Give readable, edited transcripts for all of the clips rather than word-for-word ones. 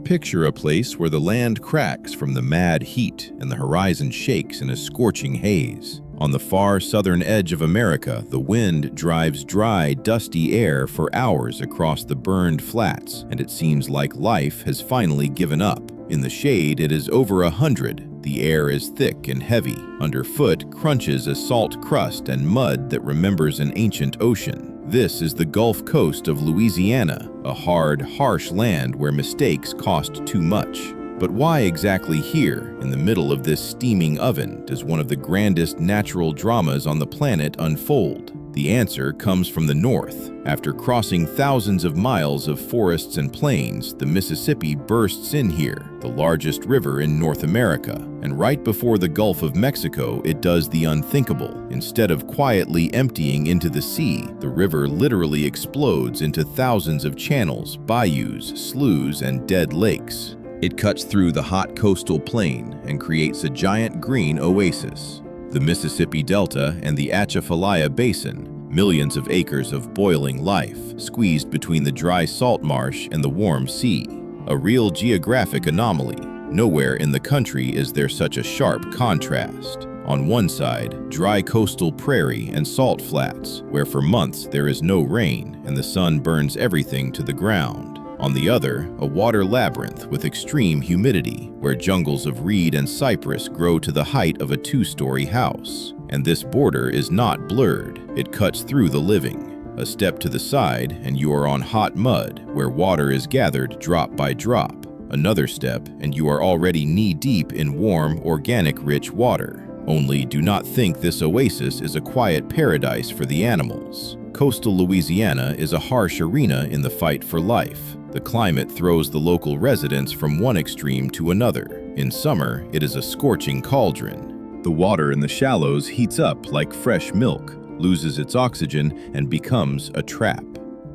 Picture a place where the land cracks from the mad heat and the horizon shakes in a scorching haze. On the far southern edge of America, the wind drives dry, dusty air for hours across the burned flats, and it seems like life has finally given up. In the shade, it is over 100. The air is thick and heavy. Underfoot crunches a salt crust and mud that remembers an ancient ocean. This is the Gulf Coast of Louisiana, a hard, harsh land where mistakes cost too much. But why exactly here, in the middle of this steaming oven, does one of the grandest natural dramas on the planet unfold? The answer comes from the north. After crossing thousands of miles of forests and plains, the Mississippi bursts in here, the largest river in North America. And right before the Gulf of Mexico, it does the unthinkable. Instead of quietly emptying into the sea, the river literally explodes into thousands of channels, bayous, sloughs, and dead lakes. It cuts through the hot coastal plain and creates a giant green oasis. The Mississippi Delta and the Atchafalaya Basin, millions of acres of boiling life, squeezed between the dry salt marsh and the warm sea. A real geographic anomaly. Nowhere in the country is there such a sharp contrast. On one side, dry coastal prairie and salt flats, where for months there is no rain and the sun burns everything to the ground. On the other, a water labyrinth with extreme humidity, where jungles of reed and cypress grow to the height of a two-story house. And this border is not blurred, it cuts through the living. A step to the side, and you are on hot mud, where water is gathered drop by drop. Another step, and you are already knee-deep in warm, organic-rich water. Only do not think this oasis is a quiet paradise for the animals. Coastal Louisiana is a harsh arena in the fight for life. The climate throws the local residents from one extreme to another. In summer, it is a scorching cauldron. The water in the shallows heats up like fresh milk, loses its oxygen, and becomes a trap.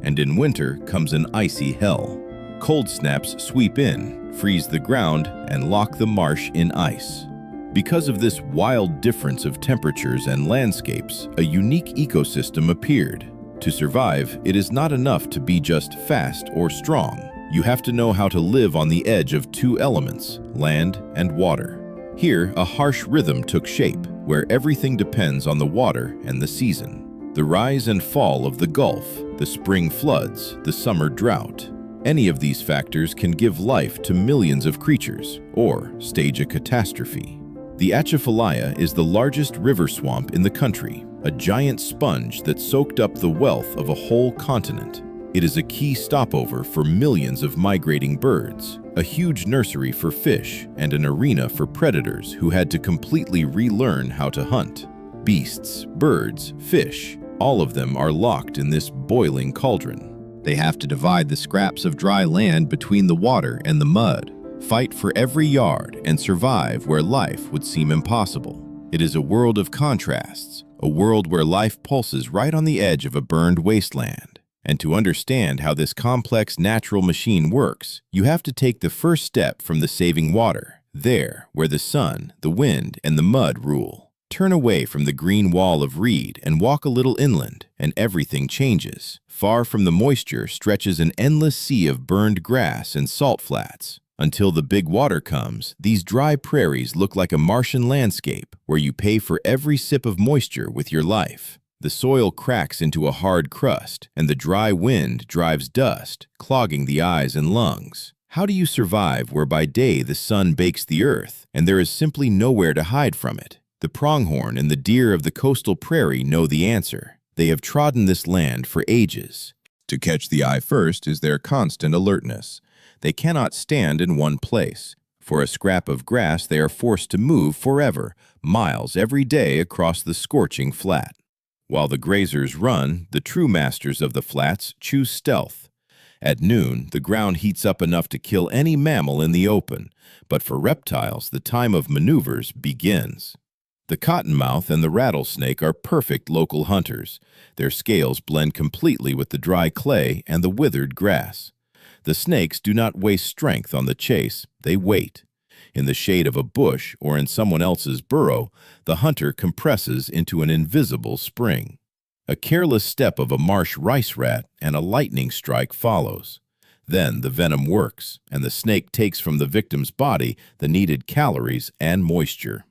And in winter comes an icy hell. Cold snaps sweep in, freeze the ground, and lock the marsh in ice. Because of this wild difference of temperatures and landscapes, a unique ecosystem appeared. To survive, it is not enough to be just fast or strong. You have to know how to live on the edge of two elements, land and water. Here, a harsh rhythm took shape, where everything depends on the water and the season. The rise and fall of the Gulf, the spring floods, the summer drought. Any of these factors can give life to millions of creatures, or stage a catastrophe. The Atchafalaya is the largest river swamp in the country, a giant sponge that soaked up the wealth of a whole continent. It is a key stopover for millions of migrating birds, a huge nursery for fish, and an arena for predators who had to completely relearn how to hunt. Beasts, birds, fish, all of them are locked in this boiling cauldron. They have to divide the scraps of dry land between the water and the mud, fight for every yard, and survive where life would seem impossible. It is a world of contrasts, a world where life pulses right on the edge of a burned wasteland. And to understand how this complex natural machine works, you have to take the first step from the saving water, there where the sun, the wind, and the mud rule. Turn away from the green wall of reed and walk a little inland, and everything changes. Far from the moisture stretches an endless sea of burned grass and salt flats. Until the big water comes, these dry prairies look like a Martian landscape where you pay for every sip of moisture with your life. The soil cracks into a hard crust, and the dry wind drives dust, clogging the eyes and lungs. How do you survive where by day the sun bakes the earth, and there is simply nowhere to hide from it? The pronghorn and the deer of the coastal prairie know the answer. They have trodden this land for ages. To catch the eye first is their constant alertness. They cannot stand in one place. For a scrap of grass, they are forced to move forever, miles every day across the scorching flat. While the grazers run, the true masters of the flats choose stealth. At noon, the ground heats up enough to kill any mammal in the open, but for reptiles, the time of maneuvers begins. The cottonmouth and the rattlesnake are perfect local hunters. Their scales blend completely with the dry clay and the withered grass. The snakes do not waste strength on the chase, they wait. In the shade of a bush or in someone else's burrow, the hunter compresses into an invisible spring. A careless step of a marsh rice rat and a lightning strike follows. Then the venom works, and the snake takes from the victim's body the needed calories and moisture.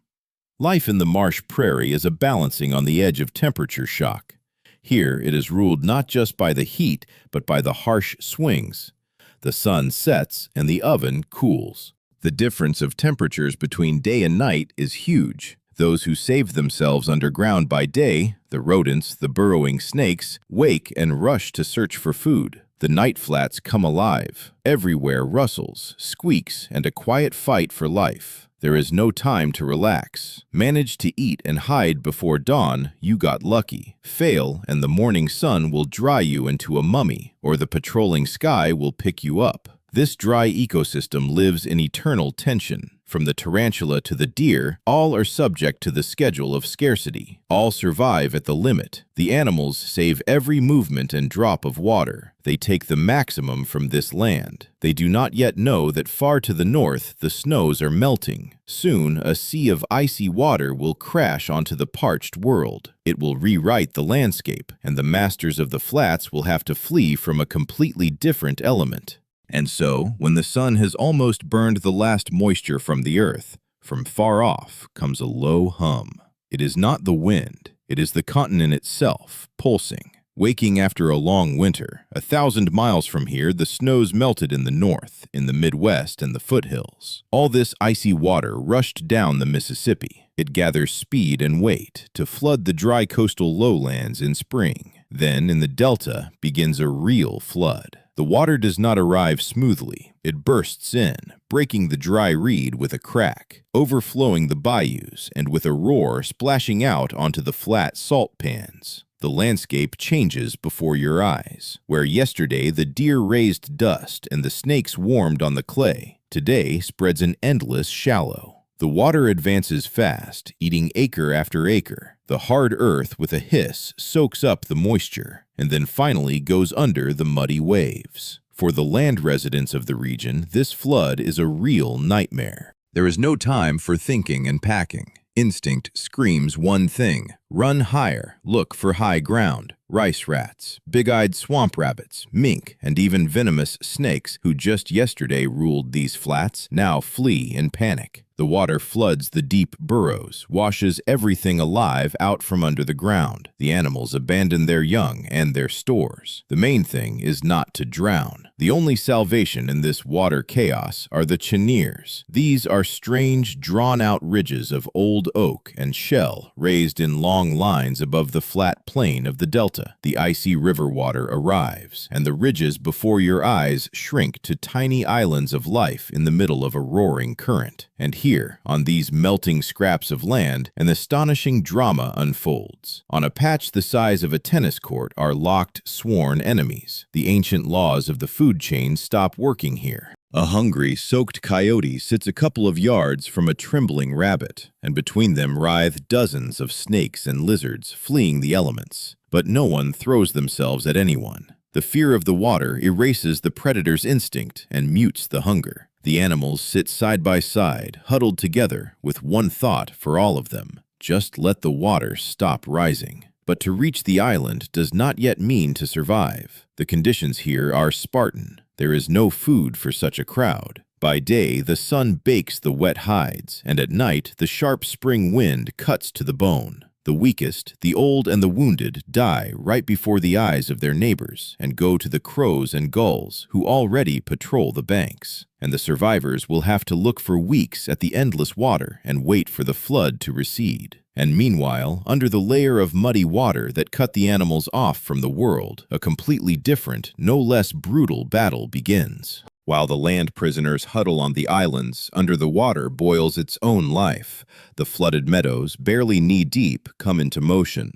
Life in the marsh prairie is a balancing on the edge of temperature shock. Here it is ruled not just by the heat, but by the harsh swings. The sun sets and the oven cools. The difference of temperatures between day and night is huge. Those who save themselves underground by day, the rodents, the burrowing snakes, wake and rush to search for food. The night flats come alive. Everywhere rustles, squeaks, and a quiet fight for life. There is no time to relax. Manage to eat and hide before dawn, you got lucky. Fail, and the morning sun will dry you into a mummy, or the patrolling sky will pick you up. This dry ecosystem lives in eternal tension. From the tarantula to the deer, all are subject to the schedule of scarcity. All survive at the limit. The animals save every movement and drop of water. They take the maximum from this land. They do not yet know that far to the north the snows are melting. Soon, a sea of icy water will crash onto the parched world. It will rewrite the landscape, and the masters of the flats will have to flee from a completely different element. And so, when the sun has almost burned the last moisture from the earth, from far off comes a low hum. It is not the wind, it is the continent itself, pulsing. Waking after a long winter, 1,000 miles from here, the snows melted in the north, in the Midwest and the foothills. All this icy water rushed down the Mississippi. It gathers speed and weight to flood the dry coastal lowlands in spring. Then, in the delta, begins a real flood. The water does not arrive smoothly. It bursts in, breaking the dry reed with a crack, overflowing the bayous, and with a roar splashing out onto the flat salt pans. The landscape changes before your eyes. Where yesterday the deer raised dust and the snakes warmed on the clay, today spreads an endless shallow. The water advances fast, eating acre after acre. The hard earth with a hiss soaks up the moisture, and then finally goes under the muddy waves. For the land residents of the region, this flood is a real nightmare. There is no time for thinking and packing. Instinct screams one thing: run higher, look for high ground. Rice rats, big-eyed swamp rabbits, mink, and even venomous snakes who just yesterday ruled these flats now flee in panic. The water floods the deep burrows, washes everything alive out from under the ground. The animals abandon their young and their stores. The main thing is not to drown. The only salvation in this water chaos are the cheniers. These are strange, drawn-out ridges of old oak and shell raised in long lines above the flat plain of the delta. The icy river water arrives, and the ridges before your eyes shrink to tiny islands of life in the middle of a roaring current. And here, on these melting scraps of land, an astonishing drama unfolds. On a patch the size of a tennis court are locked, sworn enemies. The ancient laws of the food chain stop working here. A hungry, soaked coyote sits a couple of yards from a trembling rabbit, and between them writhe dozens of snakes and lizards fleeing the elements. But no one throws themselves at anyone. The fear of the water erases the predator's instinct and mutes the hunger. The animals sit side by side, huddled together, with one thought for all of them: just let the water stop rising. But to reach the island does not yet mean to survive. The conditions here are Spartan. There is no food for such a crowd. By day, the sun bakes the wet hides, and at night, the sharp spring wind cuts to the bone. The weakest, the old, and the wounded die right before the eyes of their neighbors and go to the crows and gulls who already patrol the banks. And the survivors will have to look for weeks at the endless water and wait for the flood to recede. And meanwhile, under the layer of muddy water that cut the animals off from the world, a completely different, no less brutal battle begins. While the land prisoners huddle on the islands, under the water boils its own life. The flooded meadows, barely knee-deep, come into motion.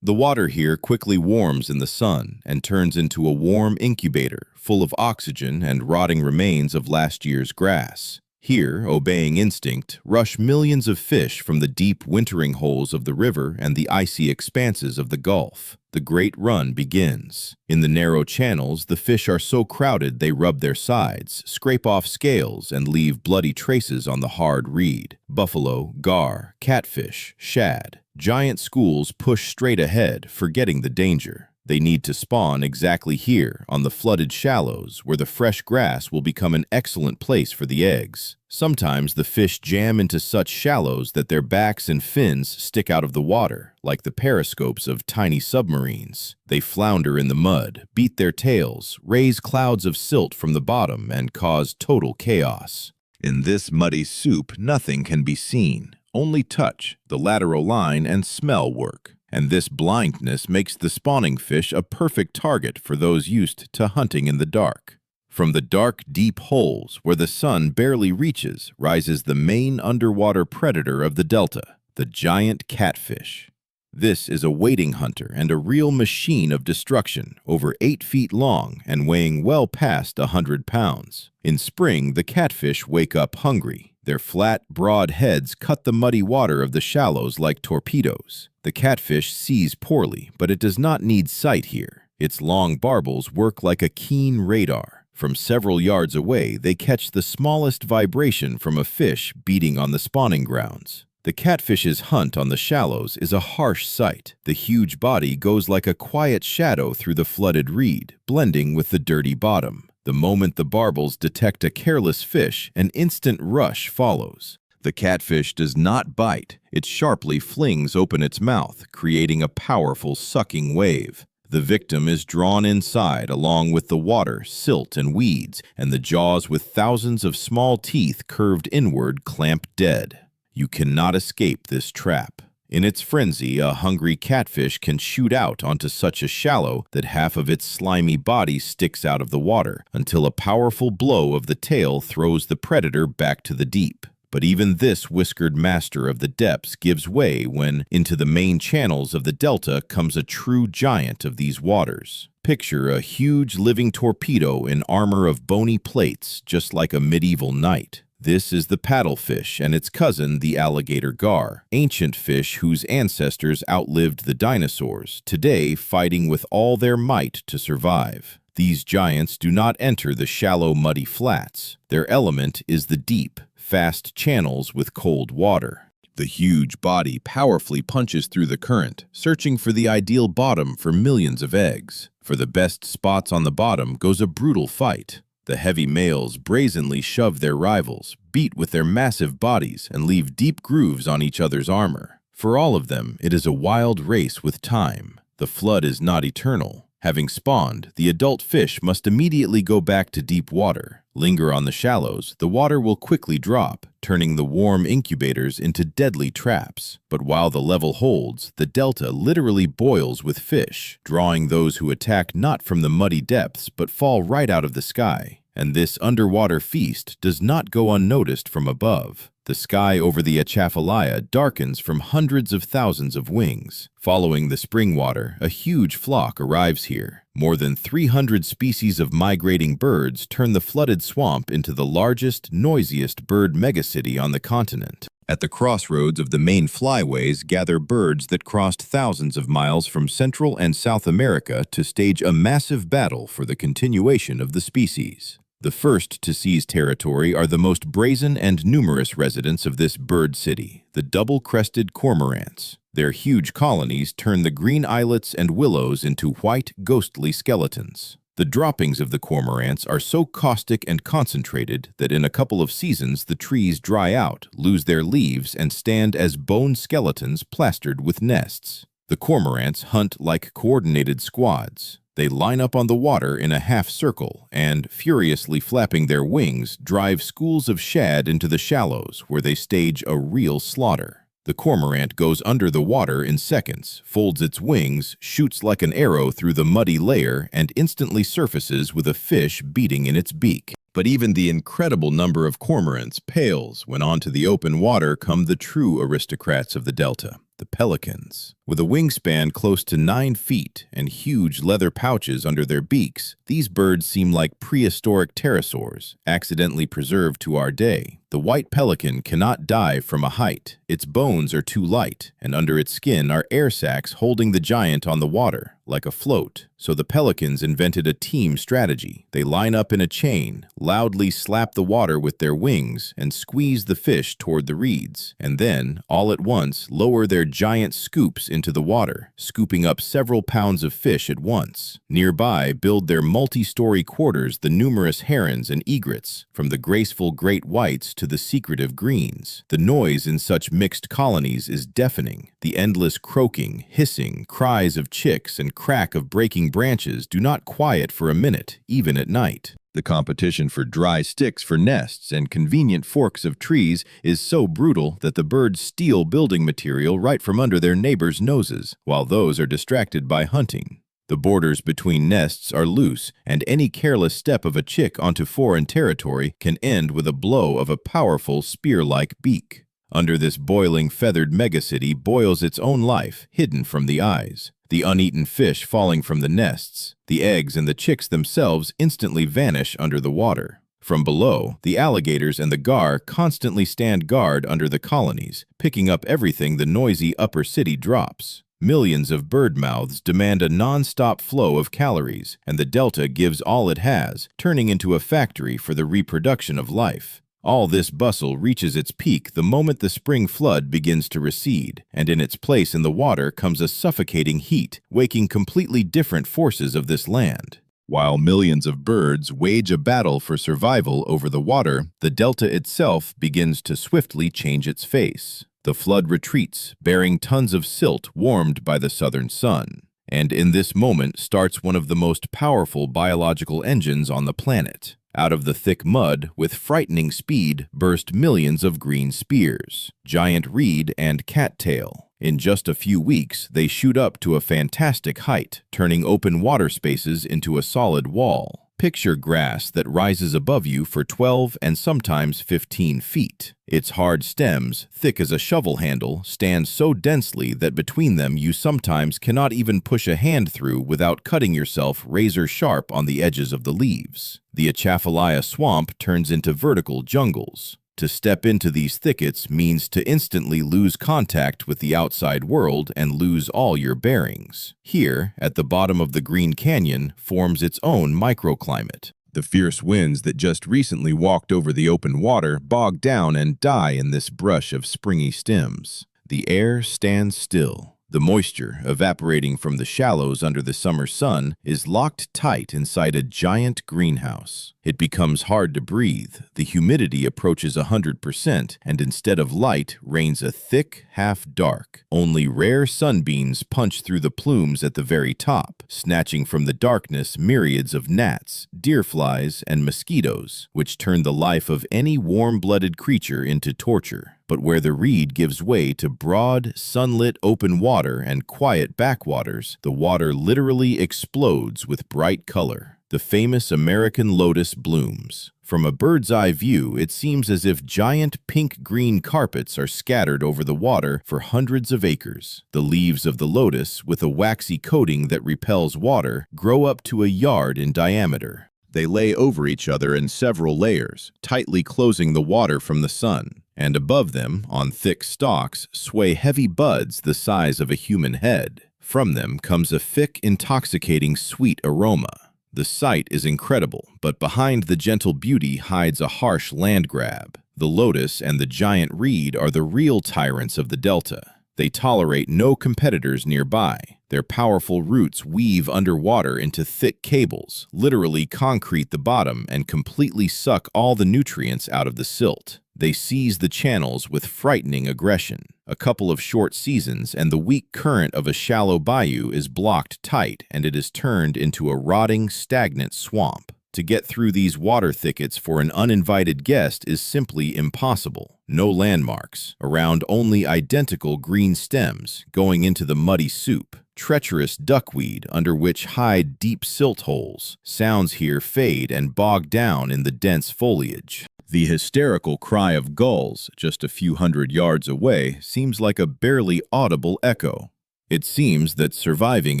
The water here quickly warms in the sun and turns into a warm incubator full of oxygen and rotting remains of last year's grass. Here, obeying instinct, rush millions of fish from the deep wintering holes of the river and the icy expanses of the Gulf. The great run begins. In the narrow channels, the fish are so crowded they rub their sides, scrape off scales, and leave bloody traces on the hard reed. Buffalo, gar, catfish, shad. Giant schools push straight ahead, forgetting the danger. They need to spawn exactly here, on the flooded shallows, where the fresh grass will become an excellent place for the eggs. Sometimes the fish jam into such shallows that their backs and fins stick out of the water, like the periscopes of tiny submarines. They flounder in the mud, beat their tails, raise clouds of silt from the bottom, and cause total chaos. In this muddy soup, nothing can be seen. Only touch, the lateral line, and smell work. And this blindness makes the spawning fish a perfect target for those used to hunting in the dark. From the dark, deep holes where the sun barely reaches rises the main underwater predator of the delta, the giant catfish. This is a wading hunter and a real machine of destruction, over 8 feet long and weighing well past 100 pounds. In spring, the catfish wake up hungry. Their flat, broad heads cut the muddy water of the shallows like torpedoes. The catfish sees poorly, but it does not need sight here. Its long barbels work like a keen radar. From several yards away, they catch the smallest vibration from a fish beating on the spawning grounds. The catfish's hunt on the shallows is a harsh sight. The huge body goes like a quiet shadow through the flooded reed, blending with the dirty bottom. The moment the barbels detect a careless fish, an instant rush follows. The catfish does not bite. It sharply flings open its mouth, creating a powerful sucking wave. The victim is drawn inside along with the water, silt, and weeds, and the jaws with thousands of small teeth curved inward clamp dead. You cannot escape this trap. In its frenzy, a hungry catfish can shoot out onto such a shallow that half of its slimy body sticks out of the water, until a powerful blow of the tail throws the predator back to the deep. But even this whiskered master of the depths gives way when, into the main channels of the delta, comes a true giant of these waters. Picture a huge living torpedo in armor of bony plates, just like a medieval knight. This is the paddlefish and its cousin, the alligator gar, ancient fish whose ancestors outlived the dinosaurs, today fighting with all their might to survive. These giants do not enter the shallow, muddy flats. Their element is the deep, fast channels with cold water. The huge body powerfully punches through the current, searching for the ideal bottom for millions of eggs. For the best spots on the bottom goes a brutal fight. The heavy males brazenly shove their rivals, beat with their massive bodies, and leave deep grooves on each other's armor. For all of them, it is a wild race with time. The flood is not eternal. Having spawned, the adult fish must immediately go back to deep water. Linger on the shallows, the water will quickly drop, turning the warm incubators into deadly traps. But while the level holds, the delta literally boils with fish, drawing those who attack not from the muddy depths but fall right out of the sky. And this underwater feast does not go unnoticed from above. The sky over the Atchafalaya darkens from hundreds of thousands of wings. Following the spring water, a huge flock arrives here. More than 300 species of migrating birds turn the flooded swamp into the largest, noisiest bird megacity on the continent. At the crossroads of the main flyways gather birds that crossed thousands of miles from Central and South America to stage a massive battle for the continuation of the species. The first to seize territory are the most brazen and numerous residents of this bird city, the double-crested cormorants. Their huge colonies turn the green islets and willows into white, ghostly skeletons. The droppings of the cormorants are so caustic and concentrated that in a couple of seasons the trees dry out, lose their leaves, and stand as bone skeletons plastered with nests. The cormorants hunt like coordinated squads. They line up on the water in a half circle and, furiously flapping their wings, drive schools of shad into the shallows where they stage a real slaughter. The cormorant goes under the water in seconds, folds its wings, shoots like an arrow through the muddy layer, and instantly surfaces with a fish beating in its beak. But even the incredible number of cormorants pales when onto the open water come the true aristocrats of the delta, the pelicans. With a wingspan close to 9 feet and huge leather pouches under their beaks, these birds seem like prehistoric pterosaurs, accidentally preserved to our day. The white pelican cannot dive from a height. Its bones are too light, and under its skin are air sacs holding the giant on the water, like a float. So the pelicans invented a team strategy. They line up in a chain, loudly slap the water with their wings, and squeeze the fish toward the reeds, and then, all at once, lower their giant scoops into the water, scooping up several pounds of fish at once. Nearby build their multi-story quarters the numerous herons and egrets, from the graceful great whites to the secretive greens. The noise in such mixed colonies is deafening. The endless croaking, hissing, cries of chicks and crack of breaking branches do not quiet for a minute, even at night. The competition for dry sticks for nests and convenient forks of trees is so brutal that the birds steal building material right from under their neighbors' noses, while those are distracted by hunting. The borders between nests are loose, and any careless step of a chick onto foreign territory can end with a blow of a powerful spear-like beak. Under this boiling feathered megacity boils its own life, hidden from the eyes. The uneaten fish falling from the nests, the eggs and the chicks themselves instantly vanish under the water. From below, the alligators and the gar constantly stand guard under the colonies, picking up everything the noisy upper city drops. Millions of bird mouths demand a non-stop flow of calories, and the delta gives all it has, turning into a factory for the reproduction of life. All this bustle reaches its peak the moment the spring flood begins to recede, and in its place in the water comes a suffocating heat, waking completely different forces of this land. While millions of birds wage a battle for survival over the water, the delta itself begins to swiftly change its face. The flood retreats, bearing tons of silt warmed by the southern sun. And in this moment starts one of the most powerful biological engines on the planet. Out of the thick mud, with frightening speed, burst millions of green spears, giant reed and cattail. In just a few weeks, they shoot up to a fantastic height, turning open water spaces into a solid wall. Picture grass that rises above you for 12 and sometimes 15 feet. Its hard stems, thick as a shovel handle, stand so densely that between them you sometimes cannot even push a hand through without cutting yourself razor sharp on the edges of the leaves. The Atchafalaya swamp turns into vertical jungles. To step into these thickets means to instantly lose contact with the outside world and lose all your bearings. Here, at the bottom of the Green Canyon, forms its own microclimate. The fierce winds that just recently walked over the open water bog down and die in this brush of springy stems. The air stands still. The moisture, evaporating from the shallows under the summer sun, is locked tight inside a giant greenhouse. It becomes hard to breathe. The humidity approaches 100%, and instead of light, reigns a thick, half-dark. Only rare sunbeams punch through the plumes at the very top, snatching from the darkness myriads of gnats, deerflies, and mosquitoes, which turn the life of any warm-blooded creature into torture. But where the reed gives way to broad, sunlit open water and quiet backwaters, the water literally explodes with bright color. The famous American lotus blooms. From a bird's-eye view, it seems as if giant pink-green carpets are scattered over the water for hundreds of acres. The leaves of the lotus, with a waxy coating that repels water, grow up to a yard in diameter. They lay over each other in several layers, tightly closing the water from the sun. And above them, on thick stalks, sway heavy buds the size of a human head. From them comes a thick, intoxicating, sweet aroma. The sight is incredible, but behind the gentle beauty hides a harsh land grab. The lotus and the giant reed are the real tyrants of the delta. They tolerate no competitors nearby. Their powerful roots weave underwater into thick cables, literally concrete the bottom, and completely suck all the nutrients out of the silt. They seize the channels with frightening aggression. A couple of short seasons, and the weak current of a shallow bayou is blocked tight, and it is turned into a rotting, stagnant swamp. To get through these water thickets for an uninvited guest is simply impossible. No landmarks, around only identical green stems going into the muddy soup. Treacherous duckweed under which hide deep silt holes. Sounds here fade and bog down in the dense foliage. The hysterical cry of gulls just a few hundred yards away seems like a barely audible echo. It seems that surviving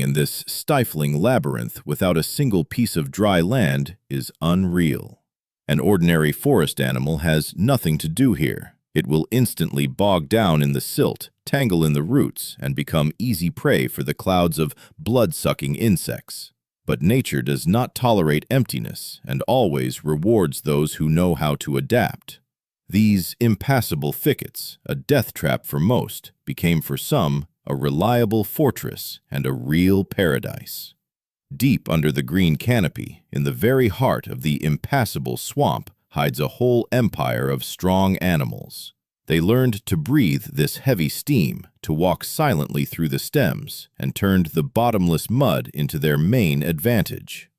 in this stifling labyrinth without a single piece of dry land is unreal. An ordinary forest animal has nothing to do here. It will instantly bog down in the silt, tangle in the roots, and become easy prey for the clouds of blood-sucking insects. But nature does not tolerate emptiness and always rewards those who know how to adapt. These impassable thickets, a death trap for most, became for some a reliable fortress and a real paradise. Deep under the green canopy, in the very heart of the impassable swamp, hides a whole empire of strong animals. They learned to breathe this heavy steam, to walk silently through the stems, and turned the bottomless mud into their main advantage.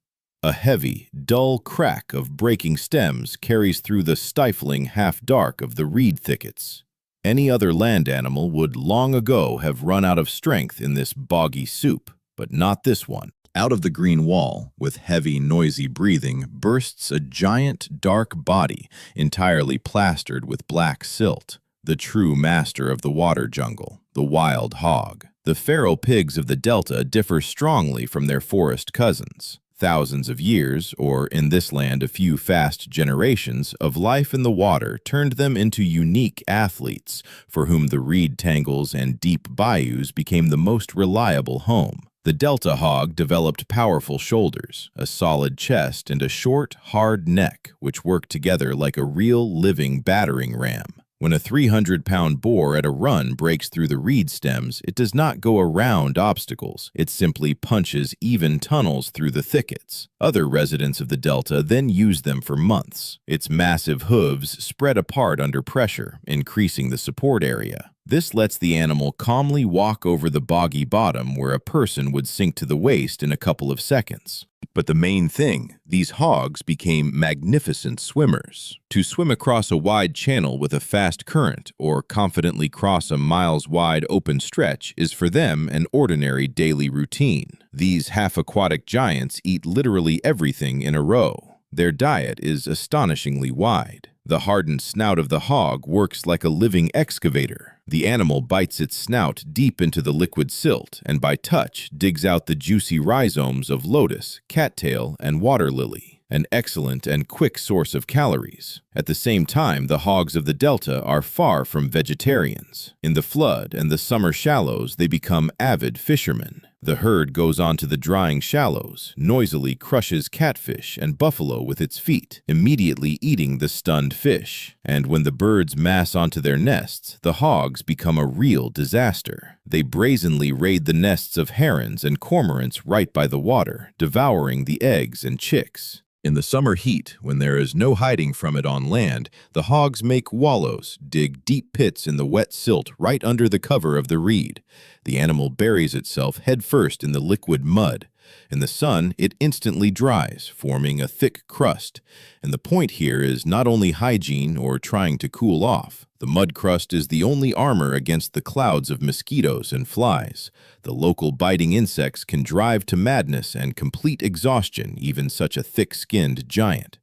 A heavy, dull crack of breaking stems carries through the stifling half-dark of the reed thickets. Any other land animal would long ago have run out of strength in this boggy soup, but not this one. Out of the green wall, with heavy, noisy breathing, bursts a giant, dark body, entirely plastered with black silt, the true master of the water jungle, the wild hog. The feral pigs of the delta differ strongly from their forest cousins. Thousands of years, or in this land a few fast generations, of life in the water turned them into unique athletes, for whom the reed tangles and deep bayous became the most reliable home. The delta hog developed powerful shoulders, a solid chest, and a short, hard neck, which worked together like a real living battering ram. When a 300-pound boar at a run breaks through the reed stems, it does not go around obstacles. It simply punches even tunnels through the thickets. Other residents of the delta then use them for months. Its massive hooves spread apart under pressure, increasing the support area. This lets the animal calmly walk over the boggy bottom where a person would sink to the waist in a couple of seconds. But the main thing, these hogs became magnificent swimmers. To swim across a wide channel with a fast current or confidently cross a miles-wide open stretch is for them an ordinary daily routine. These half-aquatic giants eat literally everything in a row. Their diet is astonishingly wide. The hardened snout of the hog works like a living excavator. The animal bites its snout deep into the liquid silt and by touch digs out the juicy rhizomes of lotus, cattail, and water lily, an excellent and quick source of calories. At the same time, the hogs of the delta are far from vegetarians. In the flood and the summer shallows, they become avid fishermen. The herd goes on to the drying shallows, noisily crushes catfish and buffalo with its feet, immediately eating the stunned fish. And when the birds mass onto their nests, the hogs become a real disaster. They brazenly raid the nests of herons and cormorants right by the water, devouring the eggs and chicks. In the summer heat, when there is no hiding from it on land, the hogs make wallows, dig deep pits in the wet silt right under the cover of the reed. The animal buries itself headfirst in the liquid mud. In the sun, it instantly dries, forming a thick crust. And the point here is not only hygiene or trying to cool off. The mud crust is the only armor against the clouds of mosquitoes and flies. The local biting insects can drive to madness and complete exhaustion even such a thick-skinned giant.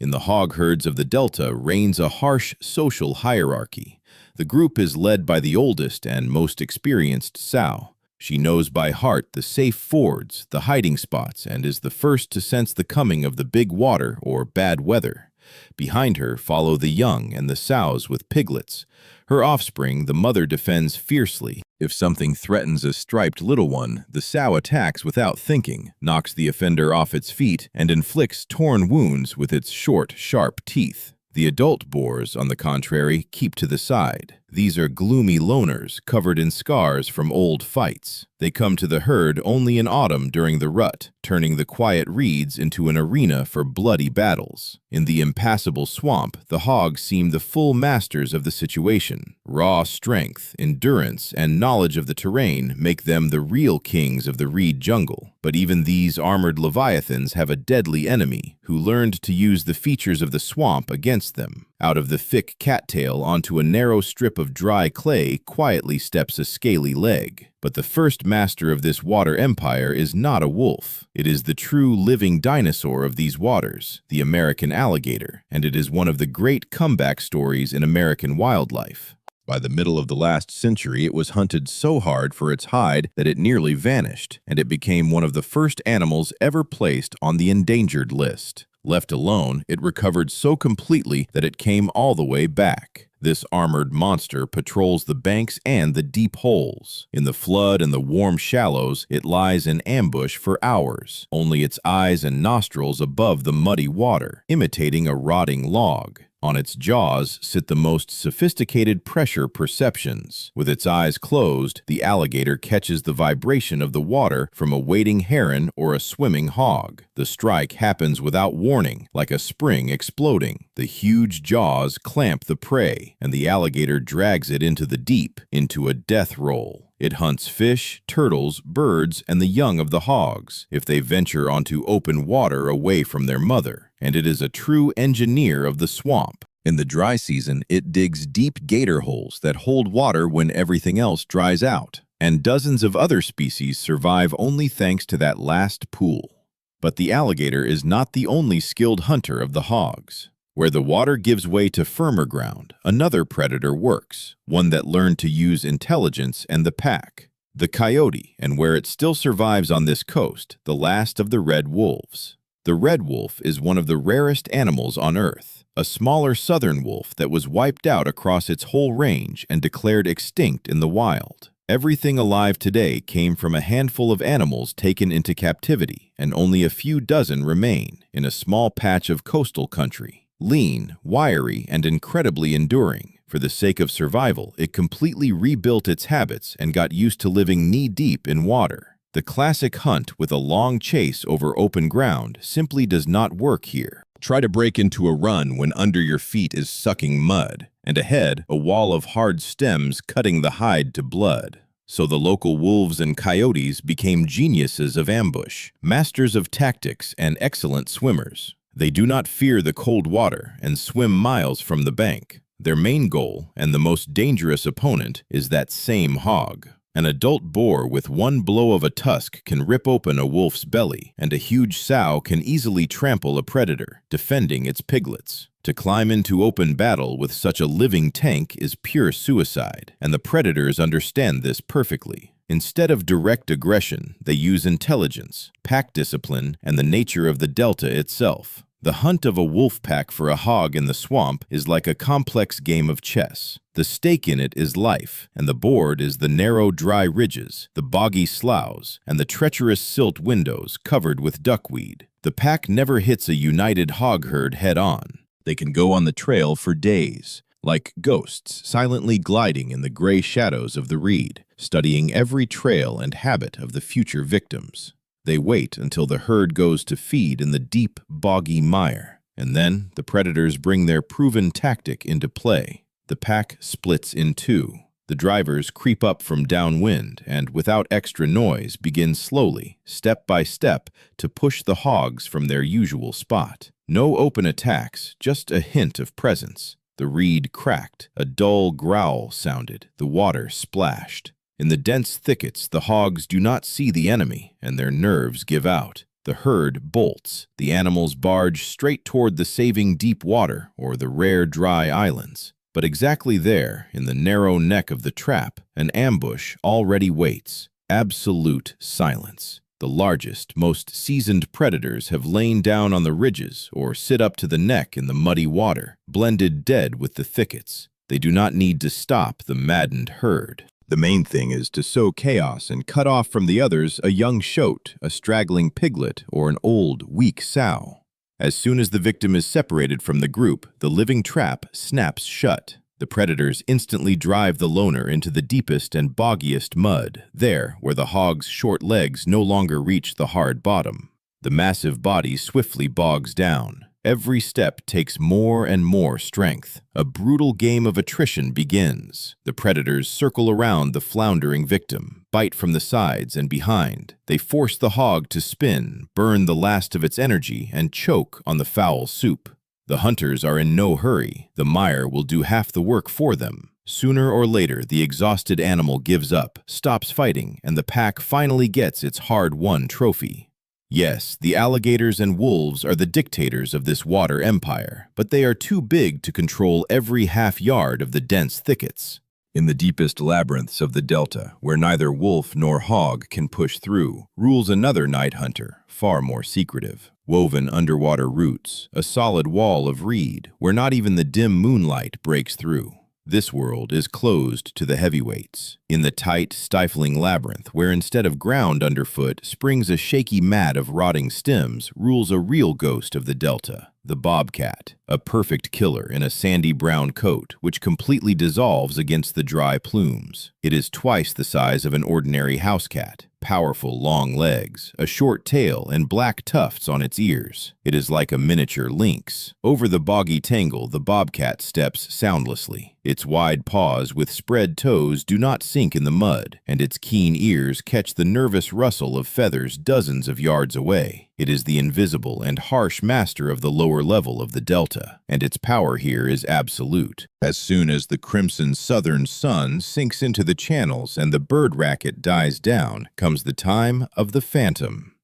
In the hog herds of the delta reigns a harsh social hierarchy. The group is led by the oldest and most experienced sow. She knows by heart the safe fords, the hiding spots, and is the first to sense the coming of the big water or bad weather. Behind her follow the young and the sows with piglets. Her offspring, the mother defends fiercely. If something threatens a striped little one, the sow attacks without thinking, knocks the offender off its feet, and inflicts torn wounds with its short, sharp teeth. The adult boars, on the contrary, keep to the side. These are gloomy loners covered in scars from old fights. They come to the herd only in autumn during the rut, turning the quiet reeds into an arena for bloody battles. In the impassable swamp, the hogs seem the full masters of the situation. Raw strength, endurance, and knowledge of the terrain make them the real kings of the reed jungle. But even these armored leviathans have a deadly enemy who learned to use the features of the swamp against them. Out of the thick cattail onto a narrow strip of dry clay quietly steps a scaly leg. But the first master of this water empire is not a wolf. It is the true living dinosaur of these waters, the American alligator, and it is one of the great comeback stories in American wildlife. By the middle of the last century, it was hunted so hard for its hide that it nearly vanished, and it became one of the first animals ever placed on the endangered list. Left alone, it recovered so completely that it came all the way back. This armored monster patrols the banks and the deep holes. In the flood and the warm shallows, it lies in ambush for hours, only its eyes and nostrils above the muddy water, imitating a rotting log. On its jaws sit the most sophisticated pressure perceptions. With its eyes closed, the alligator catches the vibration of the water from a wading heron or a swimming hog. The strike happens without warning, like a spring exploding. The huge jaws clamp the prey, and the alligator drags it into the deep, into a death roll. It hunts fish, turtles, birds, and the young of the hogs, if they venture onto open water away from their mother, and it is a true engineer of the swamp. In the dry season, it digs deep gator holes that hold water when everything else dries out, and dozens of other species survive only thanks to that last pool. But the alligator is not the only skilled hunter of the hogs. Where the water gives way to firmer ground, another predator works, one that learned to use intelligence and the pack. The coyote, and where it still survives on this coast, the last of the red wolves. The red wolf is one of the rarest animals on Earth, a smaller southern wolf that was wiped out across its whole range and declared extinct in the wild. Everything alive today came from a handful of animals taken into captivity, and only a few dozen remain in a small patch of coastal country. Lean, wiry, and incredibly enduring. For the sake of survival, it completely rebuilt its habits and got used to living knee-deep in water. The classic hunt with a long chase over open ground simply does not work here. Try to break into a run when under your feet is sucking mud, and ahead, a wall of hard stems cutting the hide to blood. So the local wolves and coyotes became geniuses of ambush, masters of tactics, and excellent swimmers. They do not fear the cold water and swim miles from the bank. Their main goal, and the most dangerous opponent, is that same hog. An adult boar with one blow of a tusk can rip open a wolf's belly, and a huge sow can easily trample a predator, defending its piglets. To climb into open battle with such a living tank is pure suicide, and the predators understand this perfectly. Instead of direct aggression, they use intelligence, pack discipline, and the nature of the delta itself. The hunt of a wolf pack for a hog in the swamp is like a complex game of chess. The stake in it is life, and the board is the narrow, dry ridges, the boggy sloughs, and the treacherous silt windows covered with duckweed. The pack never hits a united hog herd head-on. They can go on the trail for days, like ghosts silently gliding in the gray shadows of the reed, studying every trail and habit of the future victims. They wait until the herd goes to feed in the deep, boggy mire, and then the predators bring their proven tactic into play. The pack splits in two. The drivers creep up from downwind and, without extra noise, begin slowly, step by step, to push the hogs from their usual spot. No open attacks, just a hint of presence. The reed cracked, a dull growl sounded, the water splashed. In the dense thickets, the hogs do not see the enemy, and their nerves give out. The herd bolts. The animals barge straight toward the saving deep water or the rare dry islands. But exactly there, in the narrow neck of the trap, an ambush already waits. Absolute silence. The largest, most seasoned predators have lain down on the ridges or sit up to the neck in the muddy water, blended dead with the thickets. They do not need to stop the maddened herd. The main thing is to sow chaos and cut off from the others a young shote, a straggling piglet, or an old, weak sow. As soon as the victim is separated from the group, the living trap snaps shut. The predators instantly drive the loner into the deepest and boggiest mud, there where the hog's short legs no longer reach the hard bottom. The massive body swiftly bogs down. Every step takes more and more strength. A brutal game of attrition begins. The predators circle around the floundering victim, bite from the sides and behind. They force the hog to spin, burn the last of its energy, and choke on the foul soup. The hunters are in no hurry. The mire will do half the work for them. Sooner or later, the exhausted animal gives up, stops fighting, and the pack finally gets its hard-won trophy. Yes, the alligators and wolves are the dictators of this water empire, but they are too big to control every half yard of the dense thickets. In the deepest labyrinths of the delta, where neither wolf nor hog can push through, rules another night hunter, far more secretive. Woven underwater roots, a solid wall of reed, where not even the dim moonlight breaks through. This world is closed to the heavyweights. In the tight, stifling labyrinth where instead of ground underfoot springs a shaky mat of rotting stems, rules a real ghost of the delta, the bobcat, a perfect killer in a sandy brown coat which completely dissolves against the dry plumes. It is twice the size of an ordinary house cat. Powerful long legs, a short tail, and black tufts on its ears. It is like a miniature lynx. Over the boggy tangle, the bobcat steps soundlessly. Its wide paws with spread toes do not sink in the mud, and its keen ears catch the nervous rustle of feathers dozens of yards away. It is the invisible and harsh master of the lower level of the delta, and its power here is absolute. As soon as the crimson southern sun sinks into the channels and the bird racket dies down, comes the time of the phantom.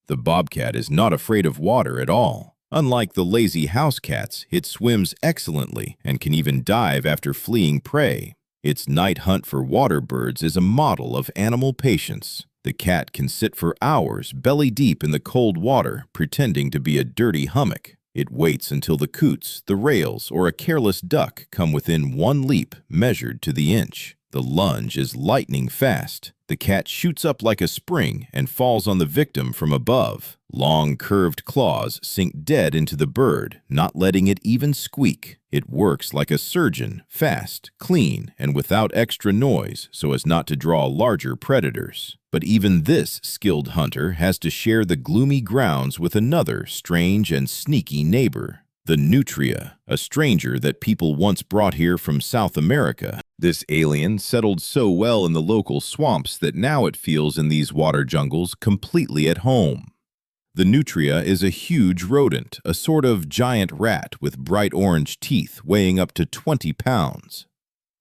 The bobcat is not afraid of water at all. Unlike the lazy house cats, it swims excellently and can even dive after fleeing prey. Its night hunt for water birds is a model of animal patience. The cat can sit for hours belly deep in the cold water, pretending to be a dirty hummock. It waits until the coots, the rails, or a careless duck come within one leap, measured to the inch. The lunge is lightning fast. The cat shoots up like a spring and falls on the victim from above. Long, curved claws sink dead into the bird, not letting it even squeak. It works like a surgeon, fast, clean, and without extra noise so as not to draw larger predators. But even this skilled hunter has to share the gloomy grounds with another strange and sneaky neighbor, the nutria, a stranger that people once brought here from South America. This alien settled so well in the local swamps that now it feels in these water jungles completely at home. The nutria is a huge rodent, a sort of giant rat with bright orange teeth weighing up to 20 pounds.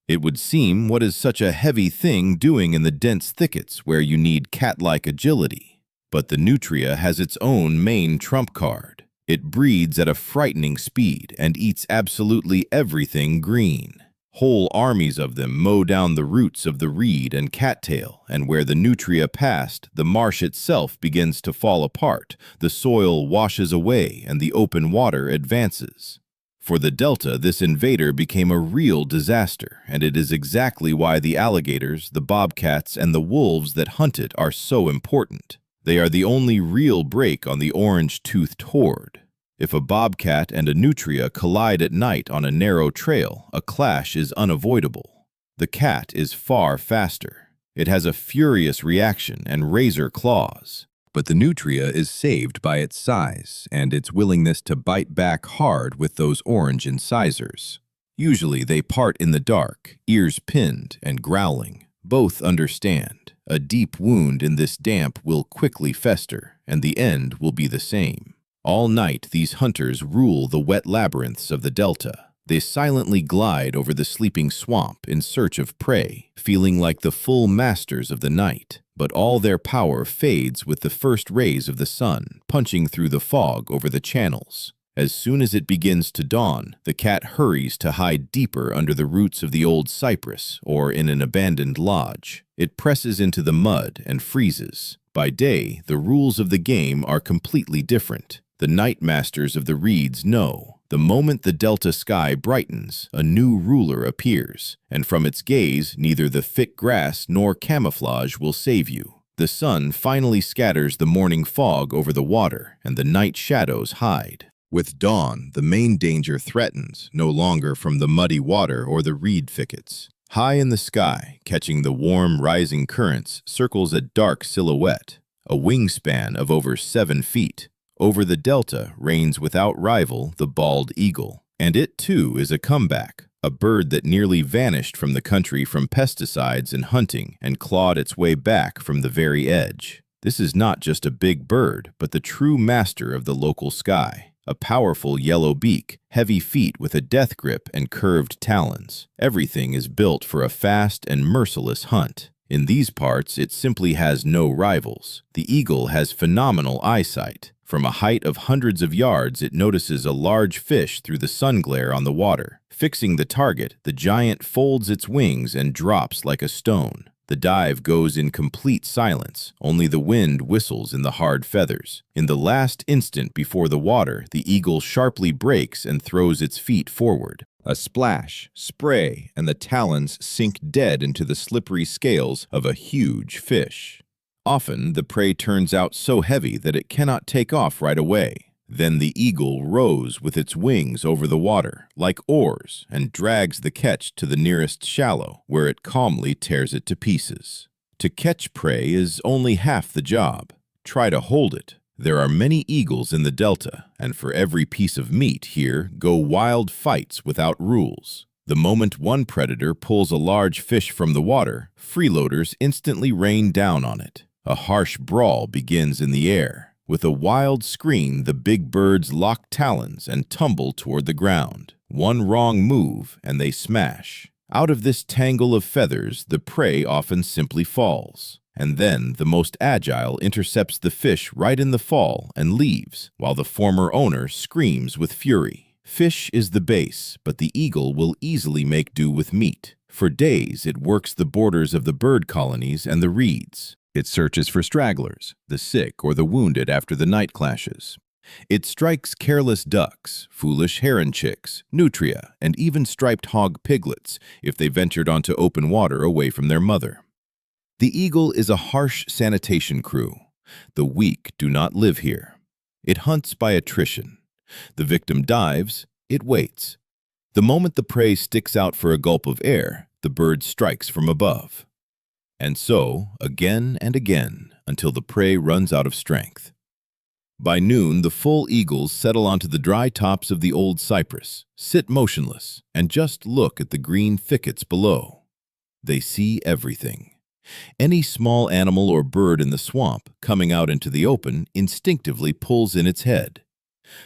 It would seem, what is such a heavy thing doing in the dense thickets where you need cat-like agility? But the nutria has its own main trump card. It breeds at a frightening speed and eats absolutely everything green. Whole armies of them mow down the roots of the reed and cattail, and where the nutria passed, the marsh itself begins to fall apart, the soil washes away, and the open water advances. For the delta, this invader became a real disaster, and it is exactly why the alligators, the bobcats, and the wolves that hunt it are so important. They are the only real break on the orange-toothed horde. If a bobcat and a nutria collide at night on a narrow trail, a clash is unavoidable. The cat is far faster. It has a furious reaction and razor claws. But the nutria is saved by its size and its willingness to bite back hard with those orange incisors. Usually they part in the dark, ears pinned and growling. Both understand. A deep wound in this damp will quickly fester, and the end will be the same. All night these hunters rule the wet labyrinths of the delta. They silently glide over the sleeping swamp in search of prey, feeling like the full masters of the night. But all their power fades with the first rays of the sun, punching through the fog over the channels. As soon as it begins to dawn, the cat hurries to hide deeper under the roots of the old cypress or in an abandoned lodge. It presses into the mud and freezes. By day, the rules of the game are completely different. The night masters of the reeds know. The moment the delta sky brightens, a new ruler appears, and from its gaze, neither the thick grass nor camouflage will save you. The sun finally scatters the morning fog over the water, and the night shadows hide. With dawn, the main danger threatens, no longer from the muddy water or the reed thickets. High in the sky, catching the warm, rising currents, circles a dark silhouette, a wingspan of over 7 feet. Over the delta reigns without rival the bald eagle, and it too is a comeback, a bird that nearly vanished from the country from pesticides and hunting and clawed its way back from the very edge. This is not just a big bird, but the true master of the local sky. A powerful yellow beak, heavy feet with a death grip and curved talons. Everything is built for a fast and merciless hunt. In these parts, it simply has no rivals. The eagle has phenomenal eyesight. From a height of hundreds of yards, it notices a large fish through the sun glare on the water. Fixing the target, the giant folds its wings and drops like a stone. The dive goes in complete silence. Only the wind whistles in the hard feathers. In the last instant before the water, the eagle sharply brakes and throws its feet forward. A splash, spray, and the talons sink dead into the slippery scales of a huge fish. Often, the prey turns out so heavy that it cannot take off right away. Then the eagle rows with its wings over the water, like oars, and drags the catch to the nearest shallow, where it calmly tears it to pieces. To catch prey is only half the job. Try to hold it. There are many eagles in the delta, and for every piece of meat here go wild fights without rules. The moment one predator pulls a large fish from the water, freeloaders instantly rain down on it. A harsh brawl begins in the air. With a wild scream, the big birds lock talons and tumble toward the ground. One wrong move, and they smash. Out of this tangle of feathers, the prey often simply falls. And then the most agile intercepts the fish right in the fall and leaves, while the former owner screams with fury. Fish is the base, but the eagle will easily make do with meat. For days, it works the borders of the bird colonies and the reeds. It searches for stragglers, the sick or the wounded after the night clashes. It strikes careless ducks, foolish heron chicks, nutria, and even striped hog piglets if they ventured onto open water away from their mother. The eagle is a harsh sanitation crew. The weak do not live here. It hunts by attrition. The victim dives, it waits. The moment the prey sticks out for a gulp of air, the bird strikes from above. And so, again and again, until the prey runs out of strength. By noon, the full eagles settle onto the dry tops of the old cypress, sit motionless, and just look at the green thickets below. They see everything. Any small animal or bird in the swamp coming out into the open instinctively pulls in its head.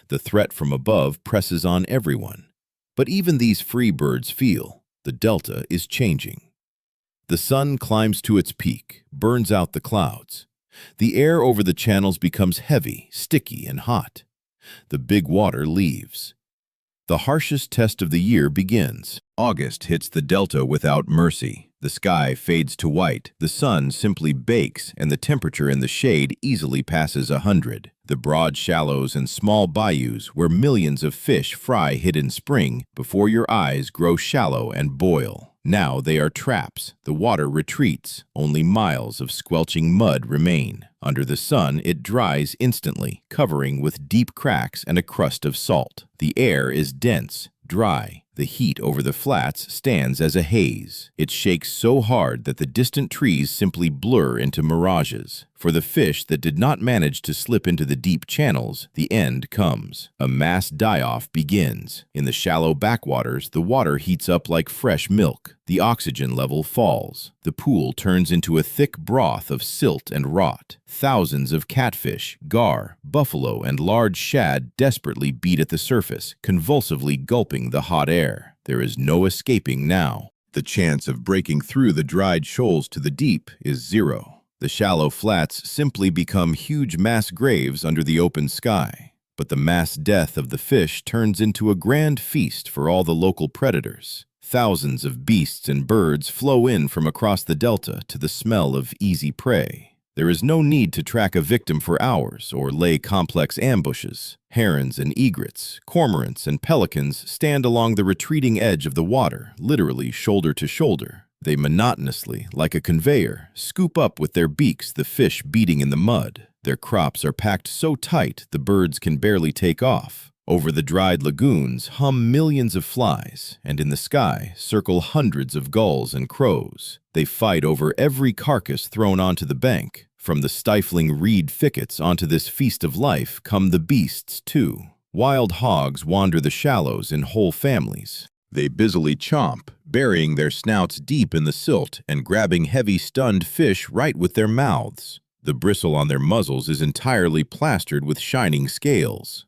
The threat from above presses on everyone. But even these free birds feel the delta is changing. The sun climbs to its peak, burns out the clouds. The air over the channels becomes heavy, sticky, and hot. The big water leaves. The harshest test of the year begins. August hits the delta without mercy. The sky fades to white, the sun simply bakes, and the temperature in the shade easily passes 100. The broad shallows and small bayous where millions of fish fry hid in spring before your eyes grow shallow and boil. Now they are traps. The water retreats. Only miles of squelching mud remain. Under the sun, it dries instantly, covering with deep cracks and a crust of salt. The air is dense, dry. The heat over the flats stands as a haze. It shakes so hard that the distant trees simply blur into mirages. For the fish that did not manage to slip into the deep channels, the end comes. A mass die-off begins. In the shallow backwaters, the water heats up like fresh milk. The oxygen level falls. The pool turns into a thick broth of silt and rot. Thousands of catfish, gar, buffalo, and large shad desperately beat at the surface, convulsively gulping the hot air. There is no escaping now. The chance of breaking through the dried shoals to the deep is zero. The shallow flats simply become huge mass graves under the open sky. But the mass death of the fish turns into a grand feast for all the local predators. Thousands of beasts and birds flow in from across the delta to the smell of easy prey. There is no need to track a victim for hours or lay complex ambushes. Herons and egrets, cormorants and pelicans stand along the retreating edge of the water, literally shoulder to shoulder. They monotonously, like a conveyor, scoop up with their beaks the fish beating in the mud. Their crops are packed so tight the birds can barely take off. Over the dried lagoons hum millions of flies, and in the sky circle hundreds of gulls and crows. They fight over every carcass thrown onto the bank. From the stifling reed thickets onto this feast of life come the beasts too. Wild hogs wander the shallows in whole families. They busily chomp, burying their snouts deep in the silt and grabbing heavy stunned fish right with their mouths. The bristle on their muzzles is entirely plastered with shining scales.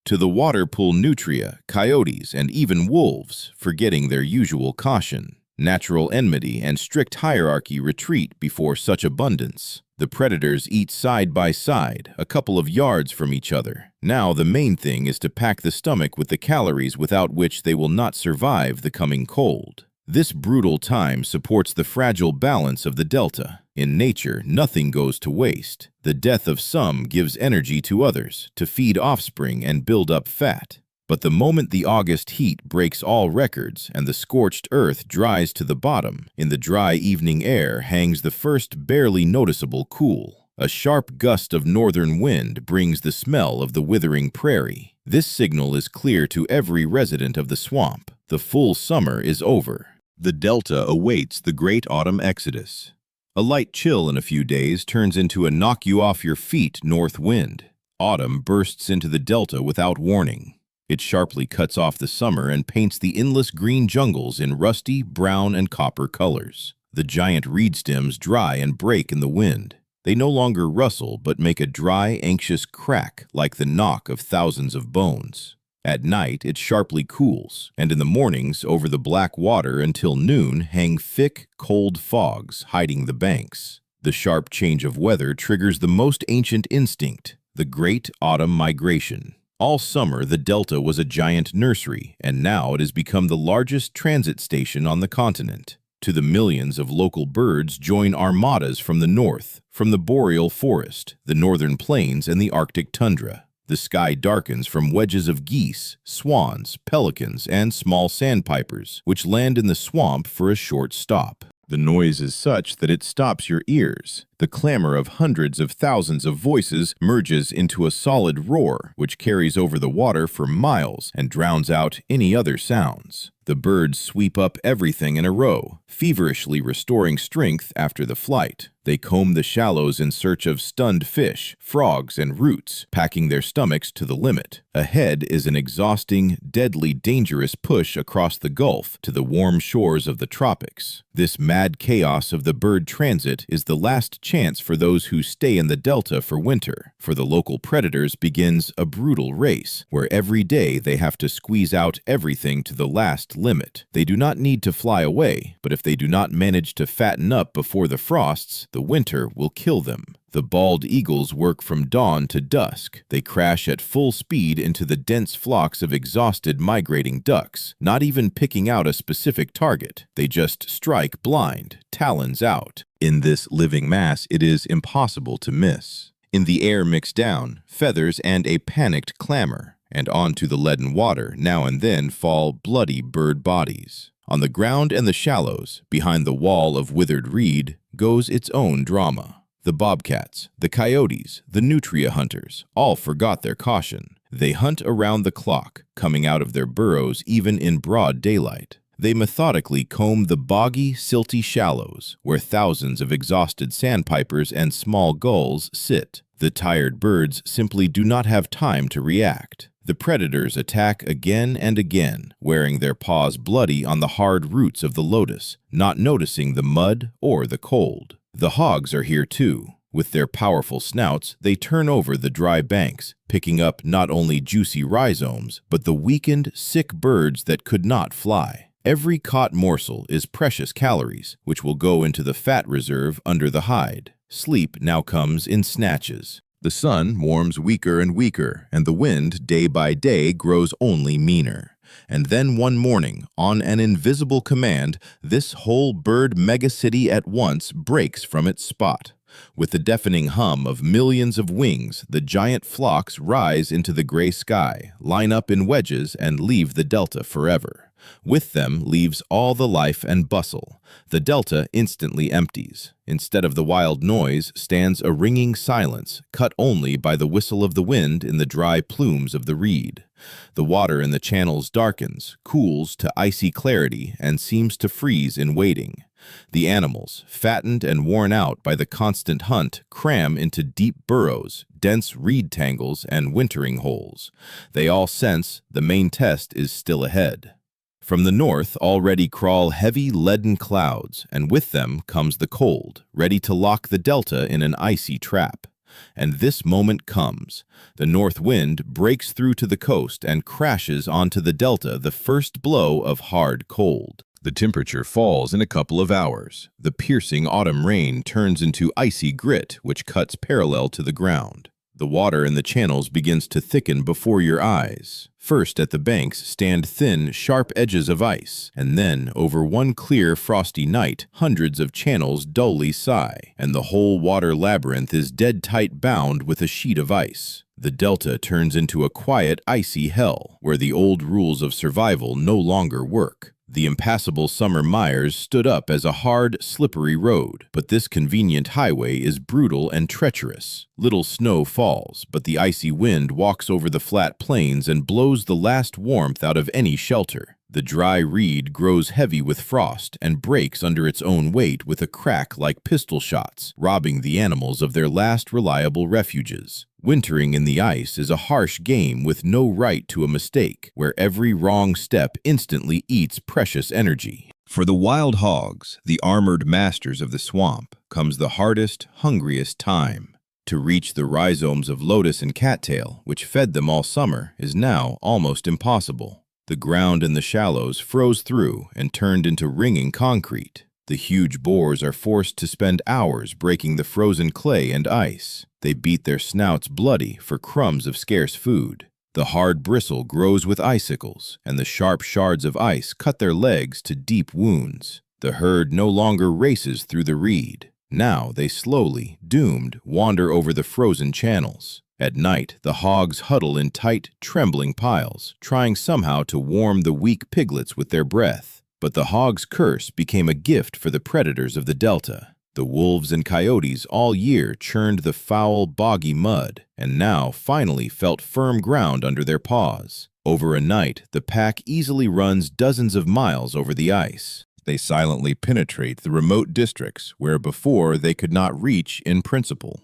To the water pull nutria, coyotes, and even wolves, forgetting their usual caution. Natural enmity and strict hierarchy retreat before such abundance. The predators eat side by side, a couple of yards from each other. Now the main thing is to pack the stomach with the calories without which they will not survive the coming cold. This brutal time supports the fragile balance of the delta. In nature, nothing goes to waste. The death of some gives energy to others, to feed offspring and build up fat. But the moment the August heat breaks all records and the scorched earth dries to the bottom, in the dry evening air hangs the first barely noticeable cool. A sharp gust of northern wind brings the smell of the withering prairie. This signal is clear to every resident of the swamp. The full summer is over. The delta awaits the great autumn exodus. A light chill in a few days turns into a knock-you-off-your-feet north wind. Autumn bursts into the delta without warning. It sharply cuts off the summer and paints the endless green jungles in rusty, brown, and copper colors. The giant reed stems dry and break in the wind. They no longer rustle but make a dry, anxious crack like the knock of thousands of bones. At night, it sharply cools, and in the mornings, over the black water until noon, hang thick, cold fogs hiding the banks. The sharp change of weather triggers the most ancient instinct, the great autumn migration. All summer, the delta was a giant nursery, and now it has become the largest transit station on the continent. To the millions of local birds join armadas from the north, from the boreal forest, the northern plains, and the Arctic tundra. The sky darkens from wedges of geese, swans, pelicans, and small sandpipers, which land in the swamp for a short stop. The noise is such that it stops your ears. The clamor of hundreds of thousands of voices merges into a solid roar, which carries over the water for miles and drowns out any other sounds. The birds sweep up everything in a row, feverishly restoring strength after the flight. They comb the shallows in search of stunned fish, frogs, and roots, packing their stomachs to the limit. Ahead is an exhausting, deadly, dangerous push across the Gulf to the warm shores of the tropics. This mad chaos of the bird transit is the last chance for those who stay in the delta for winter. For the local predators begins a brutal race, where every day they have to squeeze out everything to the last limit. They do not need to fly away, but if they do not manage to fatten up before the frosts, the winter will kill them. The bald eagles work from dawn to dusk. They crash at full speed into the dense flocks of exhausted migrating ducks, not even picking out a specific target. They just strike blind, talons out. In this living mass, it is impossible to miss. In the air mix down, feathers and a panicked clamor, and onto the leaden water now and then fall bloody bird bodies. On the ground and the shallows, behind the wall of withered reed, goes its own drama. The bobcats, the coyotes, the nutria hunters, all forgot their caution. They hunt around the clock, coming out of their burrows even in broad daylight. They methodically comb the boggy, silty shallows, where thousands of exhausted sandpipers and small gulls sit. The tired birds simply do not have time to react. The predators attack again and again, wearing their paws bloody on the hard roots of the lotus, not noticing the mud or the cold. The hogs are here too. With their powerful snouts, they turn over the dry banks, picking up not only juicy rhizomes, but the weakened, sick birds that could not fly. Every caught morsel is precious calories, which will go into the fat reserve under the hide. Sleep now comes in snatches. The sun warms weaker and weaker, and the wind, day by day, grows only meaner. And then one morning, on an invisible command, this whole bird megacity at once breaks from its spot. With the deafening hum of millions of wings, the giant flocks rise into the gray sky, line up in wedges, and leave the delta forever. With them leaves all the life and bustle. The delta instantly empties. Instead of the wild noise stands a ringing silence, cut only by the whistle of the wind in the dry plumes of the reed. The water in the channels darkens, cools to icy clarity, and seems to freeze in waiting. The animals, fattened and worn out by the constant hunt, cram into deep burrows, dense reed tangles, and wintering holes. They all sense the main test is still ahead. From the north already crawl heavy leaden clouds, and with them comes the cold, ready to lock the delta in an icy trap. And this moment comes. The north wind breaks through to the coast and crashes onto the delta the first blow of hard cold. The temperature falls in a couple of hours. The piercing autumn rain turns into icy grit, which cuts parallel to the ground. The water in the channels begins to thicken before your eyes. First, at the banks stand thin, sharp edges of ice, and then, over one clear, frosty night, hundreds of channels dully sigh, and the whole water labyrinth is dead-tight bound with a sheet of ice. The delta turns into a quiet, icy hell, where the old rules of survival no longer work. The impassable summer mires stood up as a hard, slippery road, but this convenient highway is brutal and treacherous. Little snow falls, but the icy wind walks over the flat plains and blows the last warmth out of any shelter. The dry reed grows heavy with frost and breaks under its own weight with a crack like pistol shots, robbing the animals of their last reliable refuges. Wintering in the ice is a harsh game with no right to a mistake, where every wrong step instantly eats precious energy. For the wild hogs, the armored masters of the swamp, comes the hardest, hungriest time. To reach the rhizomes of lotus and cattail, which fed them all summer, is now almost impossible. The ground in the shallows froze through and turned into ringing concrete. The huge boars are forced to spend hours breaking the frozen clay and ice. They beat their snouts bloody for crumbs of scarce food. The hard bristle grows with icicles, and the sharp shards of ice cut their legs to deep wounds. The herd no longer races through the reed. Now they slowly, doomed, wander over the frozen channels. At night, the hogs huddle in tight, trembling piles, trying somehow to warm the weak piglets with their breath. But the hog's curse became a gift for the predators of the delta. The wolves and coyotes all year churned the foul, boggy mud, and now finally felt firm ground under their paws. Over a night, the pack easily runs dozens of miles over the ice. They silently penetrate the remote districts where before they could not reach in principle.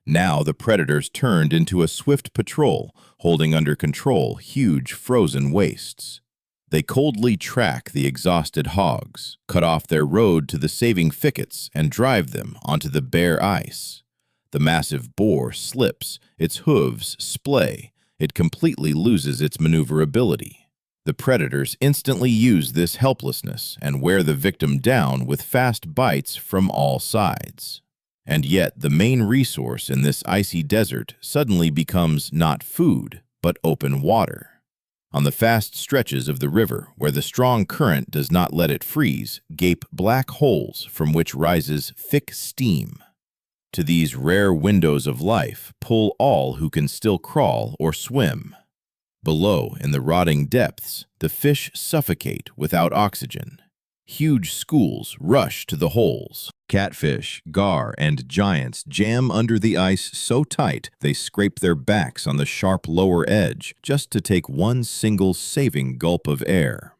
Now the predators turned into a swift patrol, holding under control huge frozen wastes. They coldly track the exhausted hogs, cut off their road to the saving thickets, and drive them onto the bare ice. The massive boar slips, its hooves splay, it completely loses its maneuverability. The predators instantly use this helplessness and wear the victim down with fast bites from all sides. And yet the main resource in this icy desert suddenly becomes not food, but open water. On the fast stretches of the river, where the strong current does not let it freeze, gape black holes from which rises thick steam. To these rare windows of life pull all who can still crawl or swim. Below, in the rotting depths, the fish suffocate without oxygen. Huge schools rush to the holes. Catfish, gar, and giants jam under the ice so tight they scrape their backs on the sharp lower edge just to take one single saving gulp of air.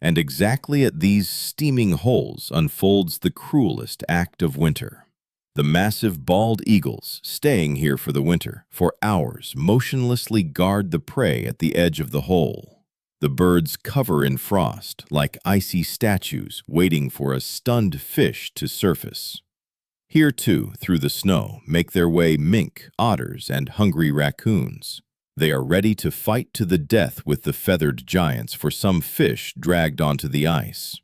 And exactly at these steaming holes unfolds the cruelest act of winter. The massive bald eagles, staying here for the winter, for hours motionlessly guard the prey at the edge of the hole. The birds cover in frost, like icy statues waiting for a stunned fish to surface. Here, too, through the snow, make their way mink, otters, and hungry raccoons. They are ready to fight to the death with the feathered giants for some fish dragged onto the ice.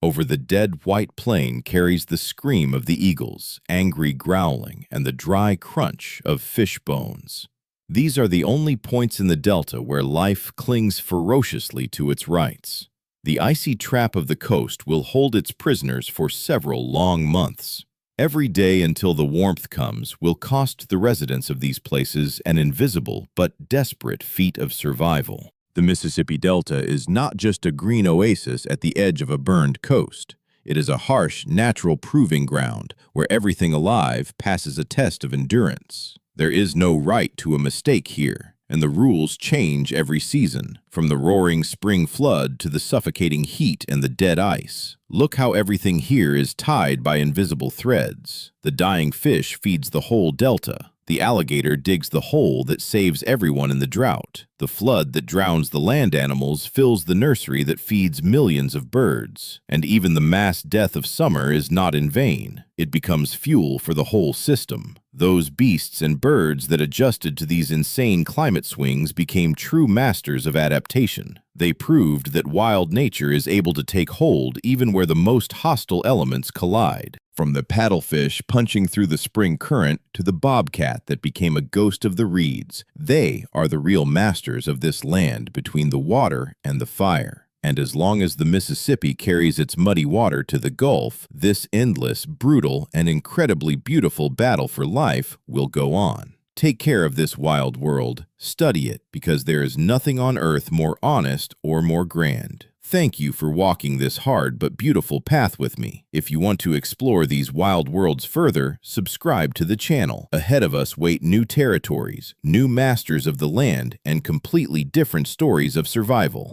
Over the dead white plain carries the scream of the eagles, angry growling, and the dry crunch of fish bones. These are the only points in the delta where life clings ferociously to its rights. The icy trap of the coast will hold its prisoners for several long months. Every day until the warmth comes will cost the residents of these places an invisible but desperate feat of survival. The Mississippi Delta is not just a green oasis at the edge of a burned coast. It is a harsh, natural proving ground where everything alive passes a test of endurance. There is no right to a mistake here, and the rules change every season, from the roaring spring flood to the suffocating heat and the dead ice. Look how everything here is tied by invisible threads. The dying fish feeds the whole delta. The alligator digs the hole that saves everyone in the drought. The flood that drowns the land animals fills the nursery that feeds millions of birds. And even the mass death of summer is not in vain. It becomes fuel for the whole system. Those beasts and birds that adjusted to these insane climate swings became true masters of adaptation. They proved that wild nature is able to take hold even where the most hostile elements collide. From the paddlefish punching through the spring current to the bobcat that became a ghost of the reeds, they are the real masters of this land between the water and the fire. And as long as the Mississippi carries its muddy water to the Gulf, this endless, brutal, and incredibly beautiful battle for life will go on. Take care of this wild world, study it, because there is nothing on earth more honest or more grand. Thank you for walking this hard but beautiful path with me. If you want to explore these wild worlds further, subscribe to the channel. Ahead of us wait new territories, new masters of the land, and completely different stories of survival.